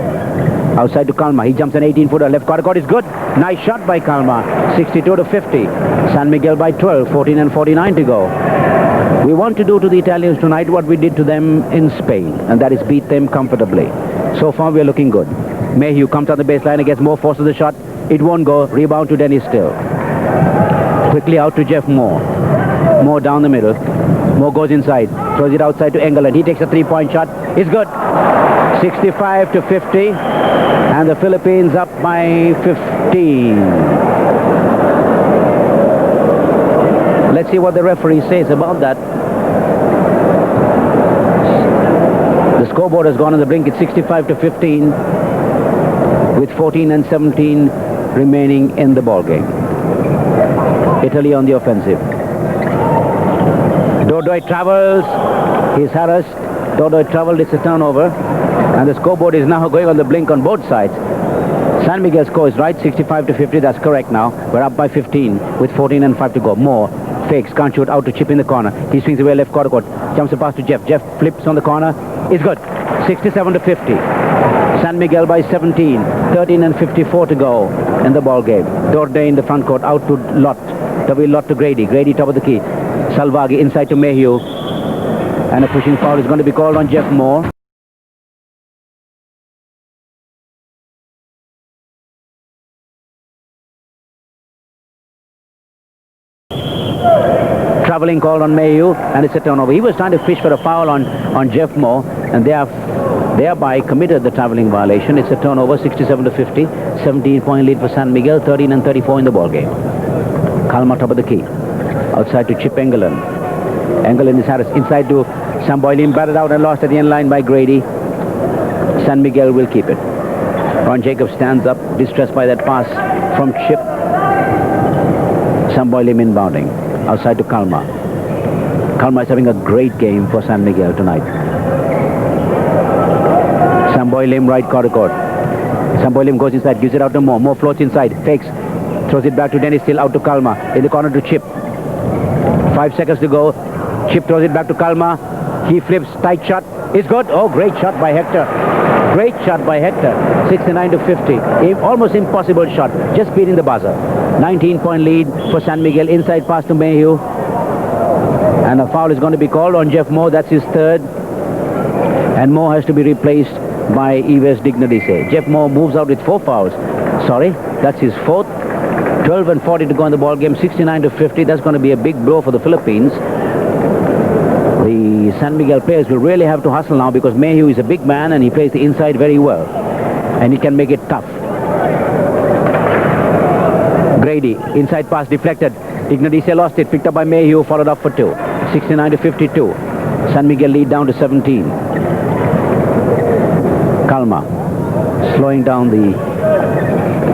Outside to Calma. He jumps an 18-footer. Left corner court is good. Nice shot by Calma. 62-50. San Miguel by 12. 14-49 to go. We want to do to the Italians tonight what we did to them in Spain, and that is beat them comfortably. So far we are looking good. Mayhew comes on the baseline against Moore, forces the shot. It won't go. Rebound to Dennis still. Quickly out to Jeff Moore. Moore down the middle. Moore goes inside. Throws it outside to Engelland. He takes a 3-point shot. It's good. 65-50. And the Philippines up by 15. Let's see what the referee says about that. The scoreboard has gone on the brink. It's 65-15. with 14 and 17 remaining in the ball game. Italy on the offensive. Dodoi travels. He's harassed. Dodoi traveled. It's a turnover. And the scoreboard is now going on the blink on both sides. San Miguel score is right, 65 to 50. That's correct now. We're up by 15 with 14 and 5 to go. More. Fakes. Can't shoot. Out to Chip in the corner. He swings away left quarter court. Jumps a pass to Jeff. Jeff flips on the corner. It's good. 67 to 50. San Miguel by 17. 13 and 54 to go in the ball game. Dorde in the front court. Out to Lott. W. Lott to Grady. Grady top of the key. Salvagi inside to Mayhew. And a pushing foul is going to be called on Jeff Moore. Traveling call on Mayhew, and it's a turnover. He was trying to fish for a foul on Jeff Moore, and they have thereby committed the traveling violation. It's a turnover, 67 to 50. 17-point lead for San Miguel, 13 and 34 in the ball game. Calma top of the key. Outside to Chip Engelland. Engelland is Harris. Inside to Samboy Lim, batted out and lost at the end line by Grady. San Miguel will keep it. Ron Jacobs stands up, distressed by that pass from Chip. Samboy Lim inbounding. Outside to Calma. Calma is having a great game for San Miguel tonight. Samboy Lim right quarter court. Samboy Lim goes inside, gives it out to Moore. Moore floats inside, fakes, throws it back to Dennis, still out to Calma. In the corner to Chip. 5 seconds to go. Chip throws it back to Calma. He flips, tight shot. It's good. Oh, great shot by Hector. Great shot by Hector. 69 to 50. Almost impossible shot. Just beating the buzzer. 19-point lead for San Miguel. Inside pass to Mayhew. And a foul is going to be called on Jeff Moore. That's his third. And Moore has to be replaced by Yves Dignadice. Jeff Moore moves out with 4 fouls. Sorry, that's his fourth. 12 and 40 to go in the ball game. 69 to 50. That's going to be a big blow for the Philippines. The San Miguel players will really have to hustle now because Mayhew is a big man and he plays the inside very well. And he can make it tough. Grady, inside pass deflected. Dignadice lost it, picked up by Mayhew, followed up for 2. 69 to 52. San Miguel lead down to 17. Calma, slowing down the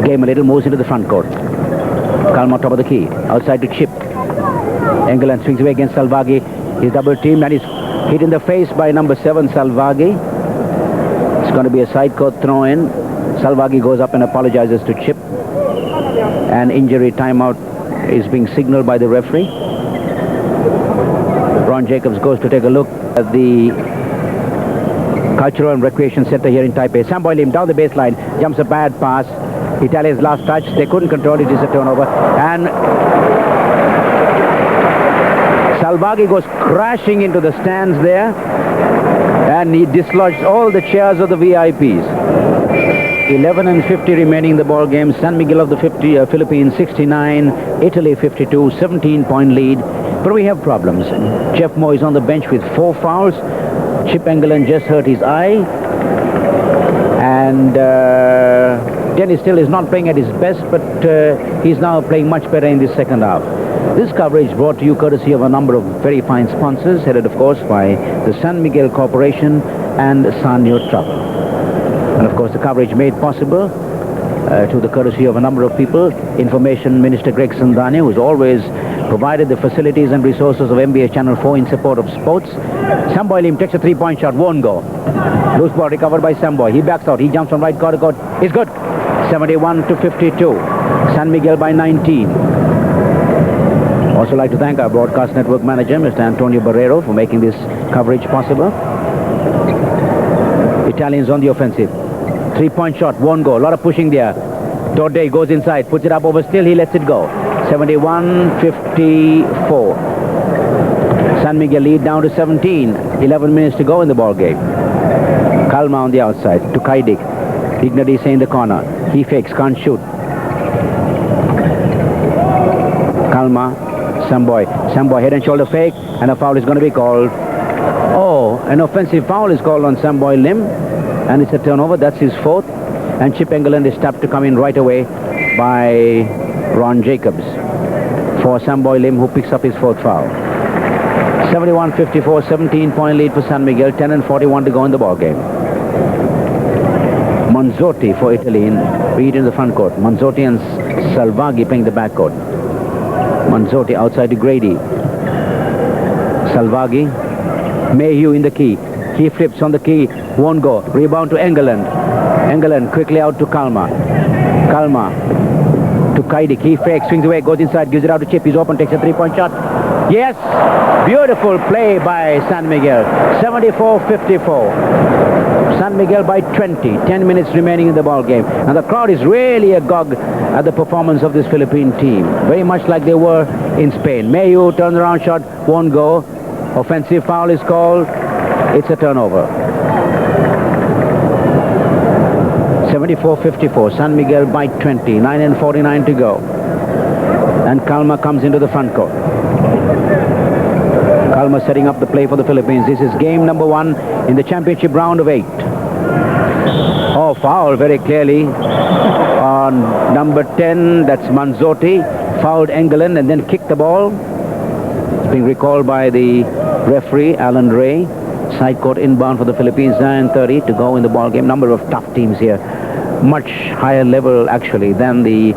game a little, moves into the front court. Calma top of the key, outside to Chip. Engelland swings away against Salvagi. He's double teamed and he's hit in the face by number 7, Salvagi. It's going to be a side court throw in. Salvagi goes up and apologizes to Chip. And injury timeout is being signaled by the referee. Ron Jacobs goes to take a look at the Cultural and Recreation Center here in Taipei. Samboy Lim down the baseline, jumps a bad pass. Italia's last touch, they couldn't control it, it's a turnover. And Salvagi goes crashing into the stands there. And he dislodged all the chairs of the VIPs. 11 and 50 remaining in the ball game. San Miguel of the Philippines 69, Italy 52, 17-point lead. But we have problems. Jeff Moore is on the bench with 4 fouls. Chip Engelland just hurt his eye. And Dennis still is not playing at his best, but he's now playing much better in the second half. This coverage brought to you courtesy of a number of very fine sponsors, headed of course by the San Miguel Corporation and Sanyo Travel. And of course the coverage made possible to the courtesy of a number of people. Information Minister Greg Sandani, who's always provided the facilities and resources of NBA Channel 4 in support of sports. Samboy Lim takes a 3-point shot, won't go. Loose ball recovered by Samboy. He backs out, he jumps from right corner court. It's good. 71 to 52. San Miguel by 19. Also like to thank our broadcast network manager, Mr. Antonio Barrero, for making this coverage possible. Italians on the offensive. 3-point shot, won't go. A lot of pushing there. Dorde goes inside, puts it up over still, he lets it go. 71-54. San Miguel lead down to 17. 11 minutes to go in the ball game. Calma on the outside to Caidic. Dignadice in the corner. He fakes, can't shoot. Calma, Samboy. Samboy head and shoulder fake, and a foul is going to be called. Oh, an offensive foul is called on Samboy Lim, and it's a turnover. That's his 4th. And Chip Engelland is tapped to come in right away by Ron Jacobs for Samboy Lim, who picks up his 4th foul. 71-54, 17-point lead for San Miguel, 10 and 41 to go in the ball game. Manzotti for Italy in read in the front court. Manzotti and Salvaghi playing the back court. Manzotti outside to Grady. Salvaghi. Mayhew in the key. He flips on the key. Won't go. Rebound to Engelland. Engelland quickly out to Calma. Calma to Caidic. He fakes, swings away, goes inside, gives it out to Chip. He's open, takes a three-point shot. Yes! Beautiful play by San Miguel. 74-54. San Miguel by 20. 10 minutes remaining in the ball game. And the crowd is really agog at the performance of this Philippine team. Very much like they were in Spain. Mayhew turns around shot, won't go. Offensive foul is called. It's a turnover. 74-54. San Miguel by 20. 9:49 to go. And Calma comes into the front court. Calma setting up the play for the Philippines. This is game number 1 in the championship round of 8. Oh, foul very clearly on number 10. That's Manzotti. Fouled Engelland and then kicked the ball. It's being recalled by the referee, Allan Reyes. Side court inbound for the Philippines. 9:30 to go in the ball game. Number of tough teams here. Much higher level actually than the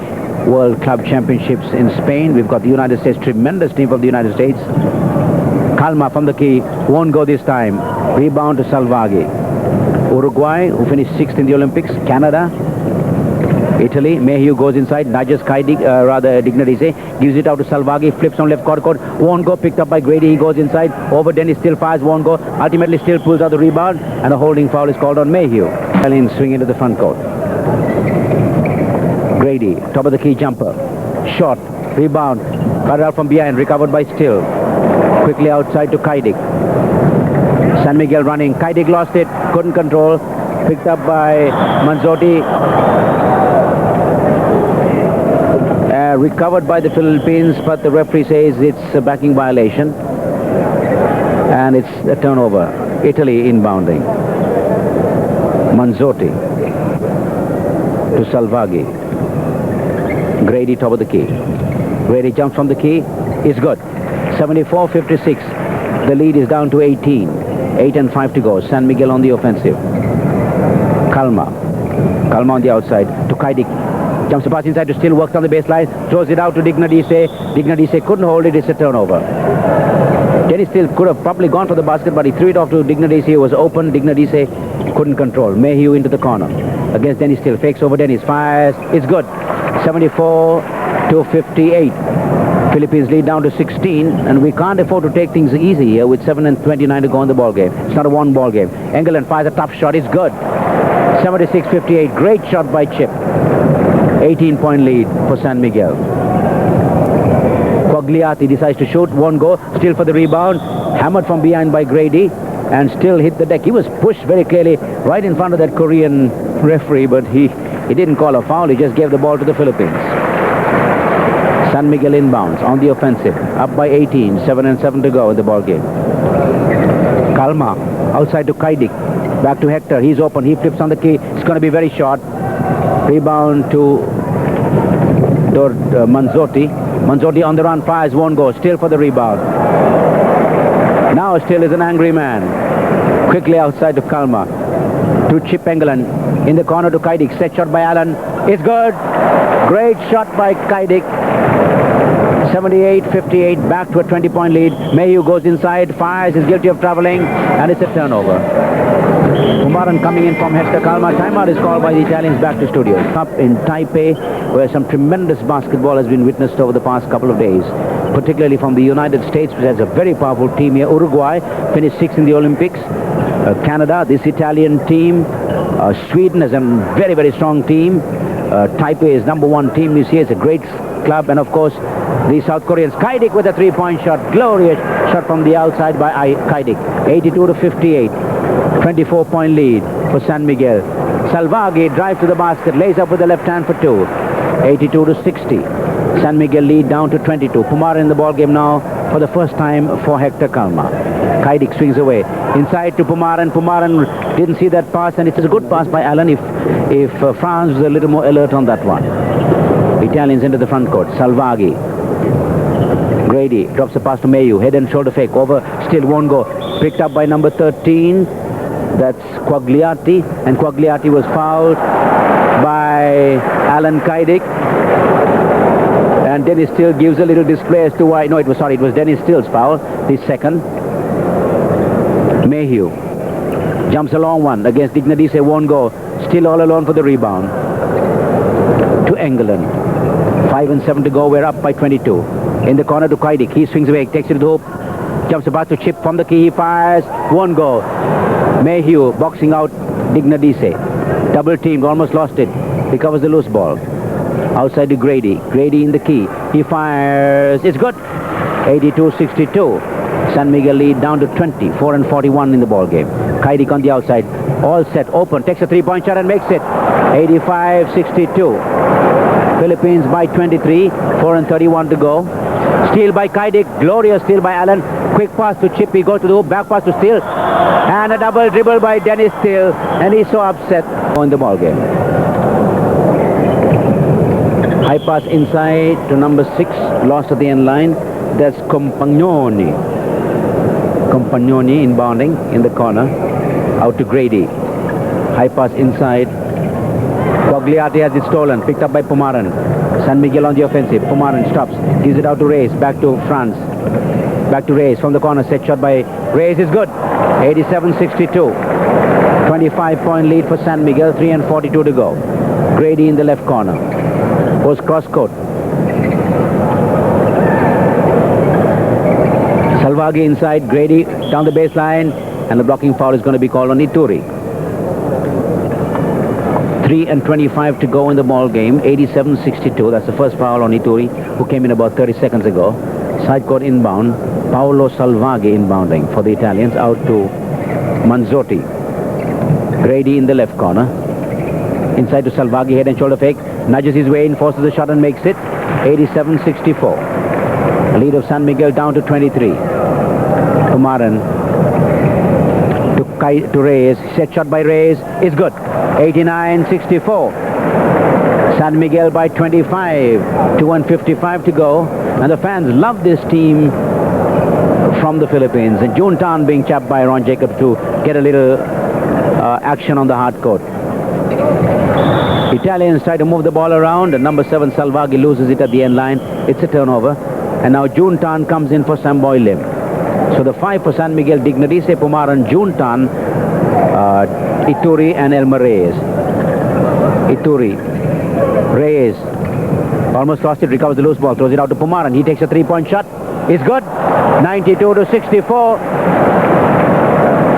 World Club Championships in Spain. We've got the United States, tremendous team of the United States. Calma from the key, won't go this time. Rebound to Salvaghi. Uruguay, who finished 6th in the Olympics. Canada. Italy. Mayhew goes inside, nudges Caidic, Dignadice, gives it out to Salvaghi, flips on left court, won't go, picked up by Grady. He goes inside, over Dennis, still fires, won't go, ultimately still pulls out the rebound, and a holding foul is called on Mayhew. Italians swing into the front court. Grady, top of the key jumper, shot, rebound, cut out from behind, recovered by Still. Quickly outside to Caidic. San Miguel running, Caidic lost it, couldn't control, picked up by Manzotti. Recovered by the Philippines, but the referee says it's a backing violation and it's a turnover. Italy inbounding. Manzotti to Salvaghi. Grady top of the key. Grady jumps from the key. Is good. 74-56. The lead is down to 18. 8:05 to go. San Miguel on the offensive. Calma. Calma on the outside to Caidic. Jumps the pass inside to Still, works on the baseline, throws it out to Dignadice. Dignadice couldn't hold it, it's a turnover. Dennis Still could have probably gone for the basket, but he threw it off to Dignadice. It was open, Dignadice couldn't control. Mayhew into the corner. Against Dennis Still, fakes over Dennis, fires, it's good. 74-58. Philippines lead down to 16, and we can't afford to take things easy here with 7:29 to go in the ball game. It's not a one ball game. Engelland fires a tough shot, it's good. 76-58, great shot by Chip. 18-point lead for San Miguel. Quagliati decides to shoot, won't go, Still for the rebound, hammered from behind by Grady, and Still hit the deck. He was pushed very clearly right in front of that Korean referee, but he didn't call a foul, he just gave the ball to the Philippines. San Miguel inbounds on the offensive, up by 18, 7:07 to go in the ball game. Calma, outside to Caidic, back to Hector, he's open, he flips on the key, it's going to be very short. Rebound to Manzotti. Manzotti on the run, fires, won't go. Still for the rebound. Now Still is an angry man. Quickly outside to Calma. To Chip Engelland. In the corner to Caidic. Set shot by Allan. It's good. Great shot by Caidic. 78-58. Back to a 20-point lead. Mayhew goes inside. Fires. Is guilty of traveling. And it's a turnover. Pumaren coming in from Hector Calma. Timeout is called by the Italians back to studios. Up in Taipei, where some tremendous basketball has been witnessed over the past couple of days, particularly from the United States, which has a very powerful team here. Uruguay finished 6th in the Olympics. Canada, this Italian team. Sweden has a very, very strong team. Taipei is number 1 team this year. It's a great club. And of course, the South Koreans. Caidic with a 3-point shot. Glorious shot from the outside by Caidic. 82-58. 24-point lead for San Miguel. Salvaghi drives to the basket, lays up with the left hand for 2. 82-60. San Miguel lead down to 22. Pumaren in the ball game now for the first time for Hector Calma. Caidic swings away. Inside to Pumaren. Pumaren didn't see that pass, and it's a good pass by Allan if Franz was a little more alert on that one. Italians into the front court. Salvaghi. Grady drops the pass to Mayhew. Head and shoulder fake. Over. Still won't go. Picked up by number 13. That's Quagliati, and Quagliati was fouled by Allan Caidic. And Dennis Still gives a little display as to why. No, it was Dennis Still's foul, the second. Mayhew jumps a long one against Dignadice, won't go. Still all alone for the rebound. To Engelland. 5 and 7 to go. We're up by 22. In the corner to Caidic. He swings away, takes it to the hoop. Jumps about to chip from the key. He fires. Won't go. Mayhew boxing out Dignadice. Double teamed. Almost lost it. Recovers the loose ball. Outside to Grady. Grady in the key. He fires. It's good. 82-62. San Miguel lead down to 20. 4 and 41 in the ball game. Caidic on the outside. All set. Open. Takes a three-point shot and makes it. 85-62. Philippines by 23. 4 and 31 to go. Steal by Caidic. Glorious steal by Allan. Quick pass to Chip. He goes to the hoop. Back pass to Steele. And a double dribble by Dennis Steele. And he's so upset on the ball game. High pass inside to number 6. Lost at the end line. That's Compagnoni. Compagnoni inbounding in the corner. Out to Grady. High pass inside. Quagliati has it stolen. Picked up by Pumaren. San Miguel on the offensive. Pumaren stops. Gives it out to Reyes. Back to Franz. Back to Reyes from the corner. Set shot by Reyes is good. 87-62. 25-point lead for San Miguel. 3 and 42 to go. Grady in the left corner. Goes cross court. Salvagi inside. Grady down the baseline. And the blocking foul is going to be called on Yturri. 3 and 25 to go in the ball game. 87-62. That's the first foul on Yturri, who came in about 30 seconds ago. Side court inbound. Paolo Salvagi inbounding for the Italians. Out to Manzotti. Grady in the left corner. Inside to Salvagi. Head and shoulder fake. Nudges his way in. Forces the shot and makes it. 87-64. Lead of San Miguel down to 23. Pumaren to Reyes. Set shot by Reyes is good. 89-64. San Miguel by 25. 2 and 55 to go. And the fans love this team from the Philippines. And Jun Tan being chapped by Ron Jacobs to get a little action on the hard court. Italians try to move the ball around. And number 7 Salvagi loses it at the end line. It's a turnover. And now Jun Tan comes in for Samboy Lim. So the 5 for San Miguel: Dignadice, Pumaren, Jun Tan, Yturri and Elmer Reyes. Yturri. Reyes. Almost lost it. Recovers the loose ball. Throws it out to Pumaren. He takes a three-point shot. It's good. 92-64.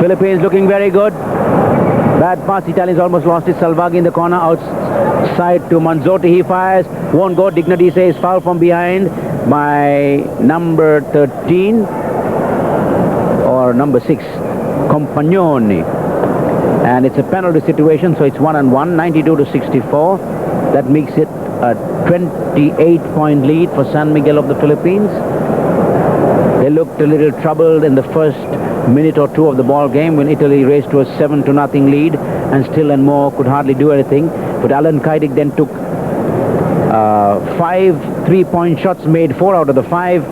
Philippines looking very good. Bad pass. Italians almost lost it. Salvagi in the corner. Outside to Manzotti. He fires. Won't go. Dignadice is fouled from behind by number 13 or number 6, Compagnoni. And it's a penalty situation, so it's 1-1, 92-64. That makes it a 28-point lead for San Miguel of the Philippines. They looked a little troubled in the first minute or two of the ball game when Italy raced to a 7-0 lead, and Still and Moore could hardly do anything. But Allan Caidic then took 5 3-point shots, made 4 out of the 5.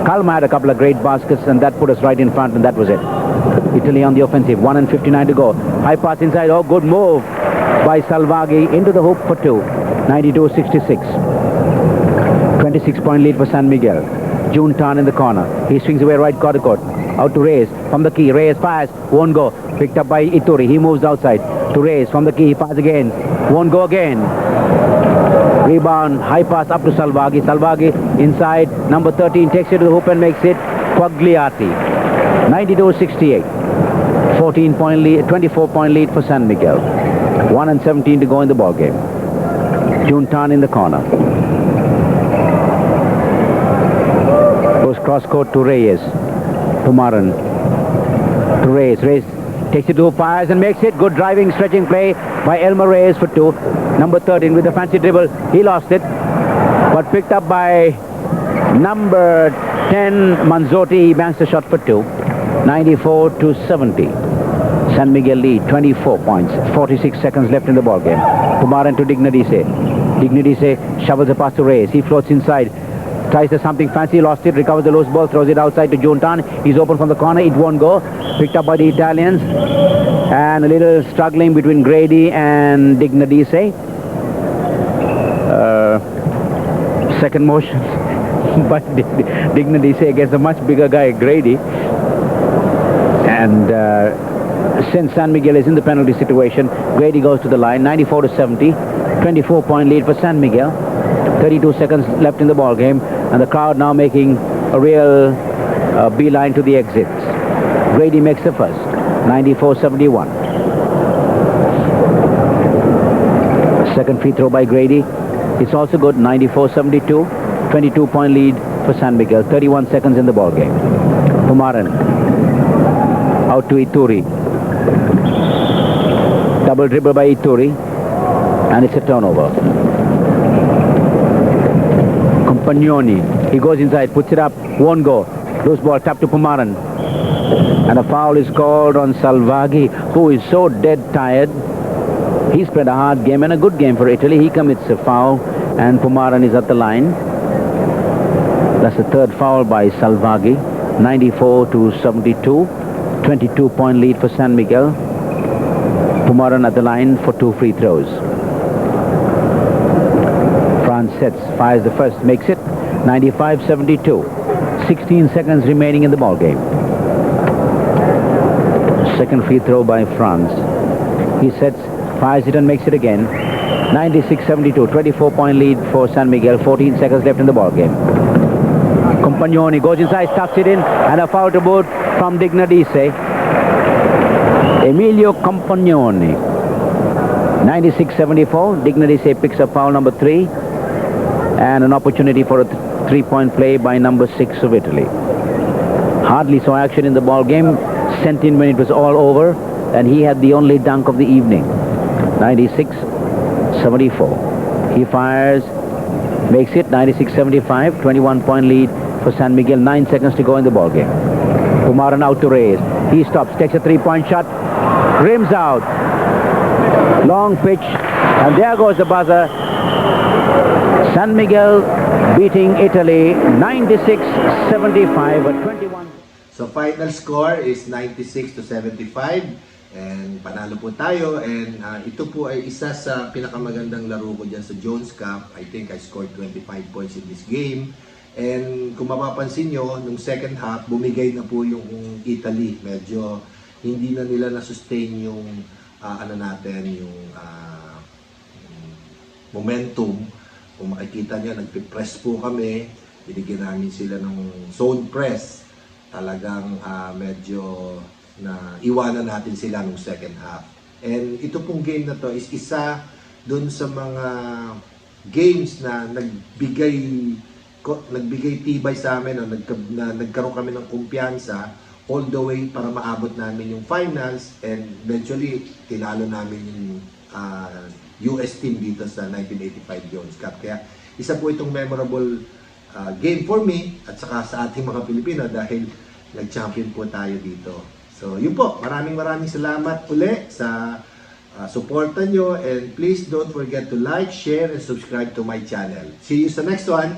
Calma had a couple of great baskets, and that put us right in front, and that was it. Italy on the offensive. 1 and 59 to go. High pass inside. Oh, good move by Salvagi into the hoop for 2. 92-66. 26-point lead for San Miguel. Jun Tan in the corner. He swings away right quarter court. Out to Reyes from the key. Reyes fires. Won't go. Picked up by Yturri. He moves outside to Reyes from the key. He passes again. Won't go again. Rebound. High pass up to Salvagi. Salvagi inside. Number 13 takes it to the hoop and makes it. Quagliati. 92-68. 14-point lead. 24-point lead for San Miguel. 1 and 17 to go in the ball game. Jun Tan in the corner. Goes cross court to Reyes. Pumaren to Reyes. Reyes takes it to fires and makes it. Good driving, stretching play by Elmer Reyes for 2. Number 13 with a fancy dribble. He lost it, but picked up by number 10 Manzotti. He banks the shot for 2. 94-70. San Miguel lead 24 points. 46 seconds left in the ball game. Pumaren to Dignadice. Dignadice shovels a pass to Reyes. He floats inside. Tries to something fancy, lost it, recovers the loose ball, throws it outside to Jun Tan. He's open from the corner, it won't go. Picked up by the Italians. And a little struggling between Grady and Dignadice. Second motion by Dignadice against a much bigger guy, Grady. And since San Miguel is in the penalty situation, Grady goes to the line, 94 to 70, 24-point lead for San Miguel. 32 seconds left in the ball game, and the crowd now making a real beeline to the exits. Grady makes the first, 94-71. Second free throw by Grady. It's also good, 94-72. 22-point lead for San Miguel. 31 seconds in the ball game. Pumaren out to Yturri. Double dribble by Yturri, and it's a turnover. Compagnoni, he goes inside, puts it up, won't go. Loose ball tapped to Pumaren, and a foul is called on Salvaghi, who is so dead tired. He's played a hard game and a good game for Italy. He commits a foul, and Pumaren is at the line. That's the third foul by Salvaghi. 94 to 72. 22-point lead for San Miguel. Pumaren at the line for 2 free throws. France sets, fires the first, makes it 95-72. 16 seconds remaining in the ball game. Second free throw by France. He sets, fires it and makes it again. 96-72. 24-point lead for San Miguel. 14 seconds left in the ball game. Compagnoni goes inside, stuffs it in, and a foul to boot from Dignadice. Emilio Compagnoni. 96-74. Dignadice picks up foul number 3, and an opportunity for a 3-point play by number 6 of Italy. Hardly saw action in the ball game. Sent in when it was all over, and he had the only dunk of the evening. 96-74. He fires, makes it 96-75. 21-point lead for San Miguel. 9 seconds to go in the ball game. Pumaren out to Reyes. He stops, takes a 3-point shot, rims out. Long pitch, and there goes the buzzer. San Miguel beating Italy 96-75 at 21. So final score is 96-75, and panalo po tayo, and ito po ay isa sa pinakamagandang laro ko dyan sa Jones Cup. I think I scored 25 points in this game, and kung mapapansin nyo, nung second half, bumigay na po yung Italy. Medyo hindi na nila na-sustain yung yung momentum. Kung makikita nyo, nagpipress po kami, binigyan namin sila ng zone press. Talagang medyo na iwanan natin sila nung second half. And ito pong game na to is isa dun sa mga games na nagbigay tibay sa amin, no? Nagkaroon kami ng kumpiyansa all the way para maabot namin yung finals, and eventually tinalo namin yung US team dito sa 1985 Jones Cup. Kaya isa po itong memorable game for me at saka sa ating mga Pilipino dahil nag-champion po tayo dito. So yun po, maraming salamat uli sa suporta nyo, and please don't forget to like, share, and subscribe to my channel. See you sa next one!